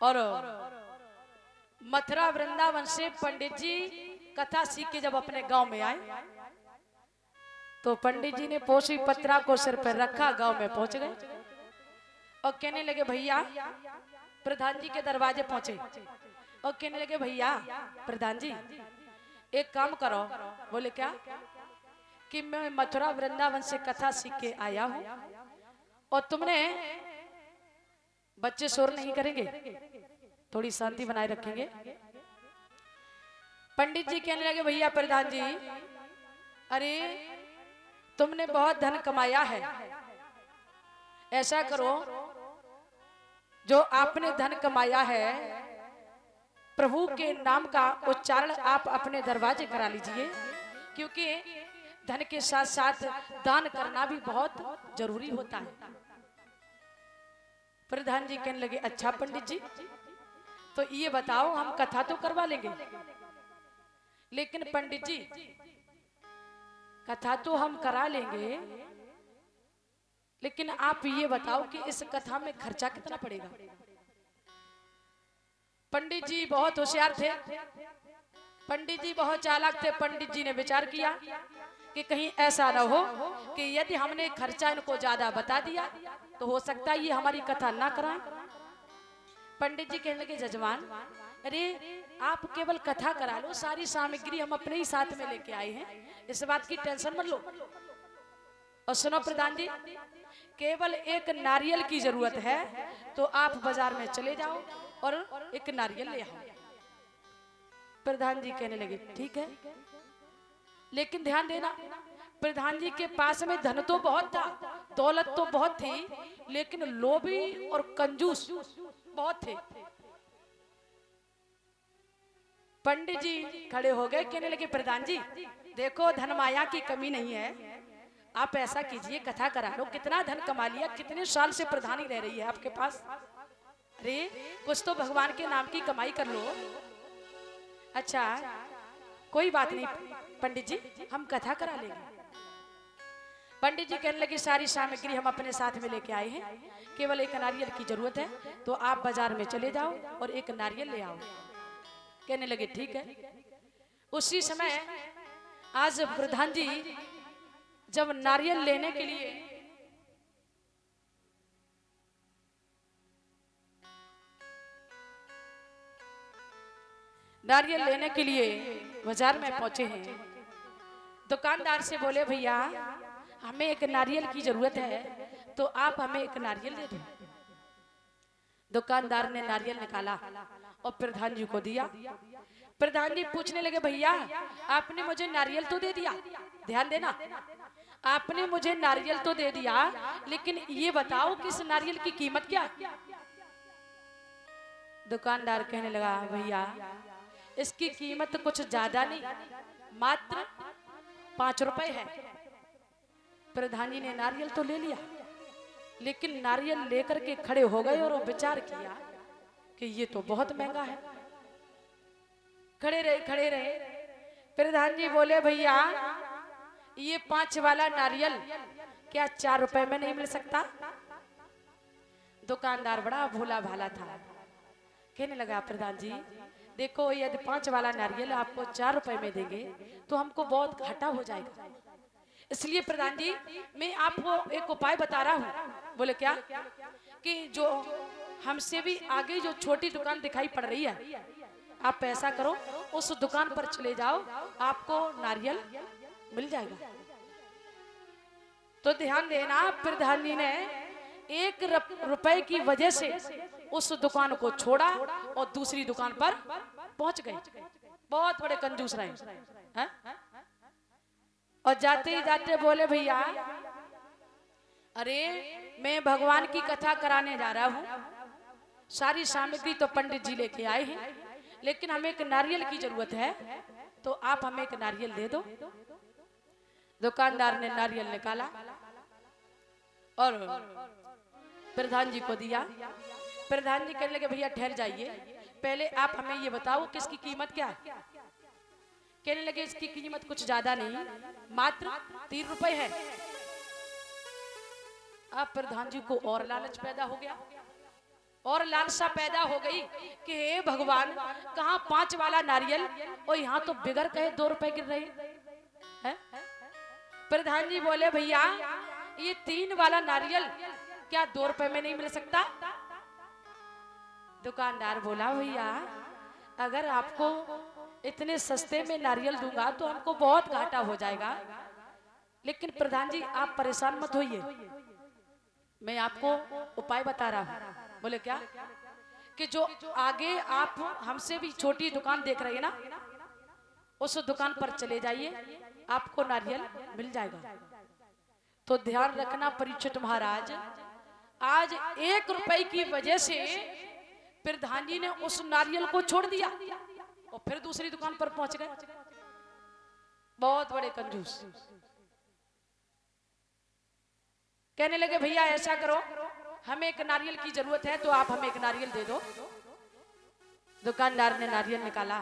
और मथुरा वृंदावन से पंडित जी कथा सीख के जब अपने गांव में आए तो पंडित जी ने पोषी पत्रा को सिर पर रखा, गांव में पहुंच गए और कहने लगे भैया, प्रधान जी के दरवाजे पहुंचे और कहने लगे भैया प्रधान जी एक काम करो। बोले क्या? कि मैं मथुरा वृंदावन से कथा सीख के आया हूं और तुमने, बच्चे शोर नहीं करेंगे, थोड़ी शांति बनाए रखेंगे। पंडित जी कहने लगे भैया प्रधान जी, अरे तुमने बहुत धन कमाया है, ऐसा करो जो आपने धन कमाया है प्रभु के नाम का उच्चारण आप अपने दरवाजे करा लीजिए, क्योंकि धन के साथ साथ दान करना भी बहुत जरूरी होता है। प्रधान जी कहने लगे अच्छा पंडित जी, तो ये बताओ हम कथा तो करवा लेंगे, लेकिन पंडित जी कथा तो हम करा लेंगे, लेकिन आप ये बताओ कि इस कथा में खर्चा कितना पड़ेगा। पंडित जी बहुत होशियार थे, पंडित जी बहुत चालाक थे। पंडित जी ने विचार किया कि कहीं ऐसा न हो कि यदि हमने खर्चा इनको ज्यादा बता दिया तो हो सकता है ये हमारी कथा ना कराएं। पंडित जी कहने लगे जजमान, अरे आप केवल कथा करा लो, सारी सामग्री हम अपने ही साथ में लेके आए हैं, इस बात की टेंशन मत लो। और सुनो प्रधान जी, केवल एक नारियल की जरूरत है, तो आप बाजार में चले जाओ और एक नारियल ले आओ। प्रधान जी कहने लगे ठीक है, लेकिन ध्यान देना प्रधान जी के पास में धन तो बहुत था, दौलत तो बहुत थी, लेकिन लोभी और कंजूस बहुत थे। पंडित जी खड़े हो गए, कहने लगे प्रधान जी देखो धन माया की कमी नहीं है, आप ऐसा कीजिए कथा करा लो। कितना धन कमा लिया, कितने साल से प्रधानी रह रही है आपके पास, अरे कुछ तो भगवान के नाम की कमाई कर लो। अच्छा कोई बात नहीं पंडित जी, हम कथा करा लेंगे। पंडित जी कहने लगे सारी सामग्री हम अपने साथ में लेके आए हैं, केवल एक नारियल की जरूरत है, तो आप बाजार में चले जाओ और एक नारियल ले आओ। कहने लगे ठीक है। उसी समय आज प्रधान जी जब नारियल लेने के लिए बाजार में पहुंचे हैं, दुकानदार से बोले भैया हमें एक नारियल की जरूरत है, तो आप हमें एक नारियल दे दो। दुकानदार ने नारियल निकाला और प्रधान जी को दिया। प्रधान जी पूछने लगे भैया आपने मुझे नारियल तो दे दिया, ध्यान देना आपने मुझे नारियल तो दे दिया, लेकिन ये बताओ कि इस नारियल की कीमत क्या। दुकानदार कहने लगा भैया इसकी कीमत कुछ ज्यादा नहीं, मात्र 5 रुपए है। प्रधान जी ने नारियल तो ले लिया, लेकिन नारियल लेकर के खड़े हो गए और विचार किया कि ये तो बहुत महंगा है। खड़े रहे। प्रधान जी बोले भैया ये 5 वाला नारियल क्या 4 रुपए में नहीं मिल सकता। दुकानदार बड़ा भोला भाला था, कहने लगा प्रधान जी देखो यदि 5 वाला नारियल आपको 4 रुपए में देंगे तो हमको बहुत घाटा हो जाएगा, इसलिए प्रधान जी मैं आपको एक उपाय बता रहा हूँ। बोले क्या? कि जो हमसे भी आगे जो छोटी दुकान दिखाई पड़ रही है, आप ऐसा करो उस दुकान पर चले जाओ, आपको नारियल मिल जाएगा। तो ध्यान देना प्रधान जी ने 1 रुपए की वजह से उस दुकान को छोड़ा और दूसरी दुकान पर पहुंच गए। बहुत बड़े कंजूस रहे हैं? और जाते ही जाते बोले भैया अरे मैं भगवान की कथा कराने जा रहा हूँ, सारी सामग्री तो पंडित जी लेके आए हैं, लेकिन हमें एक नारियल की जरूरत है, तो आप हमें एक नारियल दे दो। दुकानदार ने नारियल निकाला और प्रधान जी को दिया। प्रधान जी कहने लगे भैया ठहर जाइए, पहले आप हमें ये बताओ कि इसकी कीमत क्या है। कहने लगे इसकी कीमत कुछ ज्यादा नहीं, मात्र 3 रुपए है। अब प्रधान जी को और लालच पैदा हो गया, और लालसा पैदा हो गई कि हे भगवान, कहाँ 5 वाला नारियल और यहाँ तो बिगड़ कहे 2 रुपए गिर रहे हैं। प्रधान जी बोले भैया ये 3 वाला नारियल क्या 2 रुपए में नहीं मिल सकता? दुकानदार बोला भैया अगर आपको इतने सस्ते में नारियल दूंगा तो हमको बहुत घाटा हो जाएगा, लेकिन प्रधान जी आप परेशान मत होइए, मैं आपको उपाय बता रहा हूँ। बोले क्या? कि जो आगे आप हमसे भी छोटी दुकान देख रहे हैं ना, उस दुकान पर चले जाइए, आपको नारियल मिल जाएगा। तो ध्यान रखना परीक्षित महाराज, आज 1 रुपए की वजह से प्रधान जी ने उस नारियल को छोड़ दिया और फिर दूसरी दुकान पर पहुंच गए। बहुत बड़े कंजूस। कहने लगे भैया ऐसा करो, हमें एक नारियल की जरूरत है तो आप हमें एक नारियल दे दो। दुकानदार ने नारियल निकाला।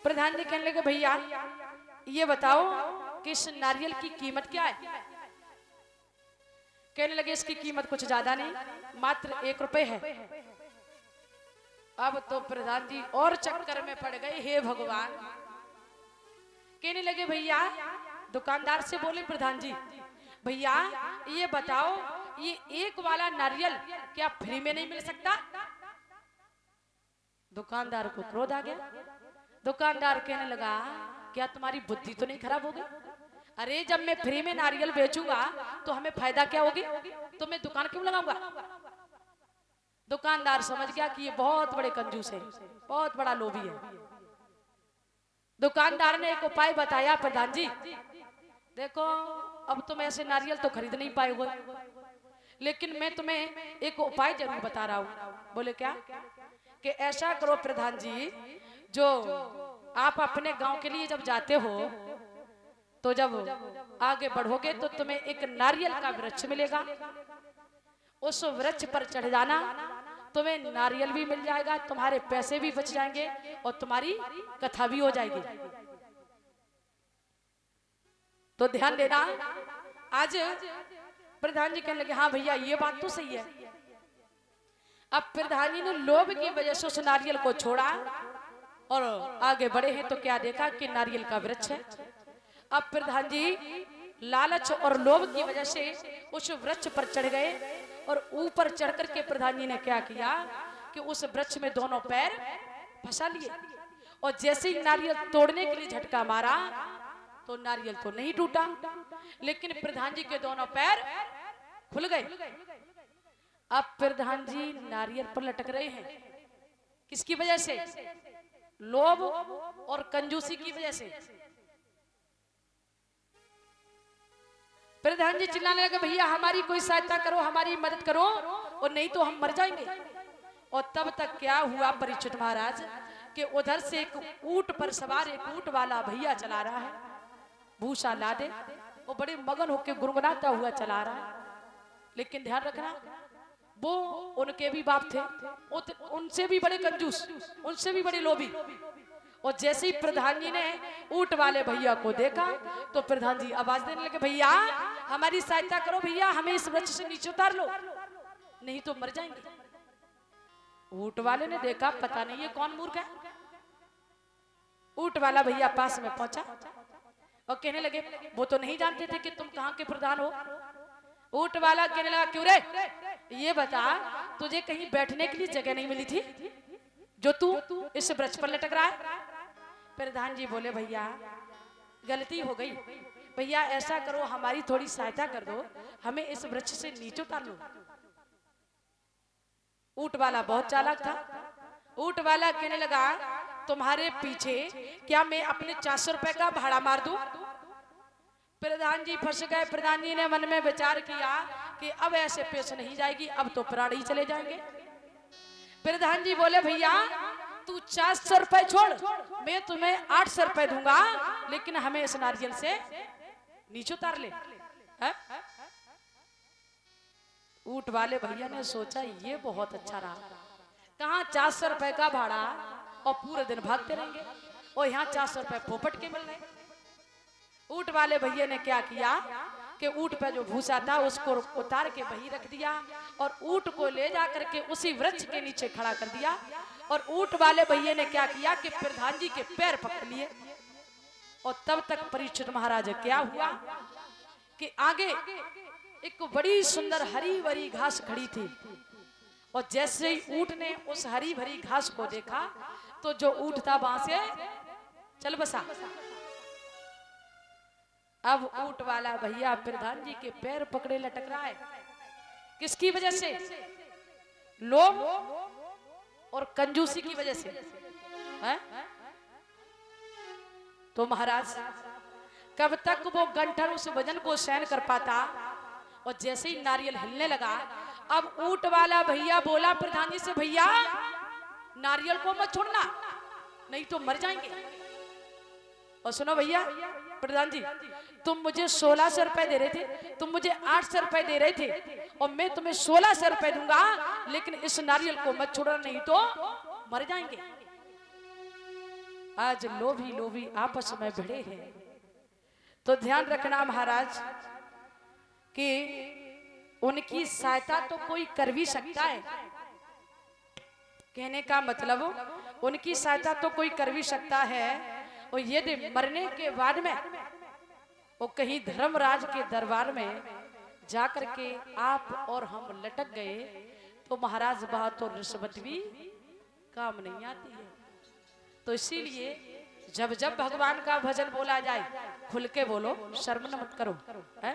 प्रधान जी कहने लगे भैया ये बताओ कि इस नारियल की कीमत क्या है? कहने लगे इसकी कीमत कुछ ज्यादा नहीं, मात्र 1 रुपए है। अब तो प्रधान जी और चक्कर में पड़ गए, हे भगवान। कहने लगे भैया, दुकानदार से बोले प्रधान जी भैया ये बताओ ये 1 वाला नारियल क्या फ्री में नहीं मिल सकता? दुकानदार को क्रोध आ गया। दुकानदार कहने लगा क्या तुम्हारी बुद्धि तो नहीं खराब हो गई? अरे जब मैं फ्री में नारियल बेचूंगा तो हमें फायदा क्या होगी, तो मैं दुकान क्यों लगाऊंगा? दुकानदार समझ गया कि ये बहुत बड़े कंजूस है, बहुत बड़ा लोभी है। दुकानदार ने एक उपाय बताया, प्रधान जी देखो अब तुम ऐसे नारियल तो खरीद नहीं पाओगे, लेकिन मैं तुम्हें एक उपाय जरूर बता रहा हूँ। बोले क्या? कि ऐसा करो प्रधान जी, जो आप अपने गांव के लिए जब जाते हो तो जब आगे बढ़ोगे तो तुम्हें एक नारियल का वृक्ष मिलेगा, उस वृक्ष पर चढ़ जाना, तुम्हें नारियल भी मिल जाएगा, तुम्हारे पैसे भी बच जाएंगे और तुम्हारी कथा भी हो जाएगी। तो ध्यान देना। आज प्रधान जी कहने लगे हाँ भैया ये बात तो सही है। अब प्रधान जी ने लोभ की वजह से उस नारियल को छोड़ा और आगे बढ़े हैं तो क्या देखा कि नारियल का वृक्ष है। अब प्रधान जी लालच और लोभ की वजह से उस वृक्ष पर चढ़ गए और ऊपर चढ़ करके प्रधान जी ने क्या किया कि उस वृक्ष में दोनों पैर फंसा लिए और जैसे ही नारियल तोड़ने के लिए झटका मारा तो नारियल तो नहीं टूटा, लेकिन प्रधान जी के दोनों पैर खुल गए। अब प्रधान जी नारियल पर लटक रहे हैं, किसकी वजह से? लोभ और कंजूसी की वजह से। प्रधान जी चिल्लाने लगे भैया हमारी कोई सहायता करो, हमारी मदद करो और नहीं तो हम मर जाएंगे। और तब तक क्या हुआ परीक्षित महाराज कि उधर से एक ऊंट पर सवार एक ऊंट वाला भैया चला रहा है, भूसा लादे, वो बड़े मगन होकर गुनगुनाता हुआ चला रहा है। लेकिन ध्यान रखना वो उनके भी बाप थे, उनसे भी बड़े कंजूस, उनसे भी बड़े लोभी। और जैसे ही प्रधान जी ने ऊंट वाले भैया को देखा तो प्रधान जी आवाज देने लगे भैया हमारी सहायता करो, भैया हमें इस वृक्ष से नीचे उतार लो नहीं तो मर जाएंगे। ऊंट वाले ने देखा पता नहीं ये कौन मूर्ख है। ऊंट वाला भैया पास में पहुंचा और कहने लगे वो तो नहीं जानते थे कि तुम कहाँ के प्रधान हो। ऊंट वाला कहने लगा क्यों रे, ये बता तुझे कहीं बैठने के लिए जगह नहीं मिली थी जो तू इस वृक्ष पर लटक रहा है? प्रधान जी बोले भैया गलती हो गई, भैया ऐसा करो हमारी थोड़ी सहायता कर दो, हमें इस वृक्ष से नीचे उतार लो। ऊंट वाला बहुत चालाक था। ऊंट वाला कहने लगा तुम्हारे पीछे क्या मैं अपने 400 रुपए का भाड़ा मार दूं? प्रधान जी फंस गए। प्रधान जी ने मन में विचार किया कि अब ऐसे पेश नहीं जाएगी, अब तो प्राण ही चले जाएंगे। प्रधान जी बोले भैया तू 400 रुपए छोड़, मैं तुम्हें 800 रुपए दूंगा, लेकिन हमें इस नारियल से नीचे उतार ले। ऊंट वाले भैया ने सोचा ये बहुत अच्छा रहा, कहाँ 400 रुपए का भाड़ा और पूरे दिन भागते रहेंगे और यहाँ 400 रुपए पोपट के मिल रहे। ऊंट वाले भैया ने क्या किया कि ऊंट पे जो भूसा था उसको उतार के वहीं रख दिया और ऊंट को ले जा करके उसी वृक्ष के नीचे खड़ा कर दिया। और ऊंट वाले भैया ने क्या किया कि प्रधान जी के पैर पकड़ लिए। और तब तक परीक्षित महाराज क्या हुआ कि आगे एक बड़ी सुंदर हरी भरी घास खड़ी थी। और जैसे ही ऊंट ने उस हरी भरी घास को देखा तो जो ऊंट था वहां से चल बसा। अब ऊंट वाला भैया प्रधान जी के पैर पकड़े लटक रहा है। किसकी वजह से? लोभ और कंजूसी की वजह से है? तो महाराज कब तक वो गंठन उस वजन को सहन कर पाता। और जैसे ही नारियल हिलने लगा, अब ऊंट वाला भैया बोला प्रधान जी से, भैया नारियल को मत छोड़ना नहीं तो मर जाएंगे। और सुनो भैया प्रधान जी, तुम मुझे 1600 रुपए दे रहे थे, तुम मुझे 800 रुपए दे रहे थे, और मैं तुम्हें 1600 रुपए दूंगा, लेकिन इस नारियल को मत छोड़ना नहीं तो मर जाएंगे। आज लोभी लोभी आपस में भिड़े हैं। तो ध्यान रखना महाराज कि उनकी सहायता तो कोई कर भी सकता है। कहने का मतलब उनकी सहायता तो कोई कर भी सकता है। और यदि मरने के बाद में वो कहीं धर्मराज के दरबार में जाकर के आप और हम लटक गए तो महाराज वहां तो रिश्वत भी काम नहीं आती है। तो इसीलिए जब जब भगवान का भजन बोला जाए खुल के बोलो, शर्म न मत करो है?